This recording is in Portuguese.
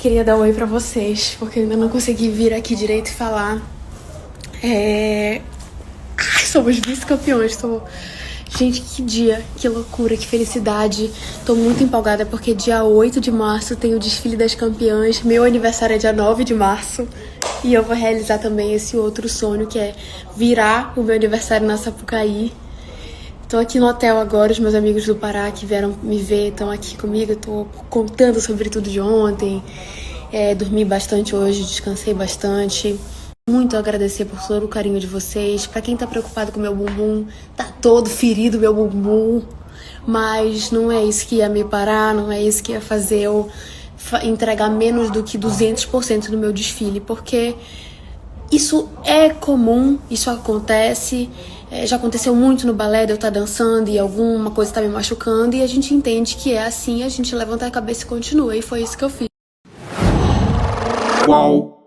Queria dar um oi pra vocês, porque eu ainda não consegui vir aqui direito e falar. Somos vice-campeões, Gente, que dia, que loucura, que felicidade. Tô muito empolgada porque dia 8 de março tem o desfile das campeãs. Meu aniversário é dia 9 de março. E eu vou realizar também esse outro sonho, que é virar o meu aniversário na Sapucaí. Tô aqui no hotel agora, os meus amigos do Pará que vieram me ver estão aqui comigo. Eu tô contando sobre tudo de ontem. Dormi bastante hoje, descansei bastante. Muito agradecer por todo o carinho de vocês. Pra quem tá preocupado com meu bumbum, tá todo ferido meu bumbum. Mas não é isso que ia me parar, não é isso que ia fazer eu entregar menos do que 200% do meu desfile. Porque isso é comum, isso acontece. Já aconteceu muito no balé de eu estar dançando e alguma coisa tá me machucando. E a gente entende que é assim, a gente levanta a cabeça e continua. E foi isso que eu fiz. Uau!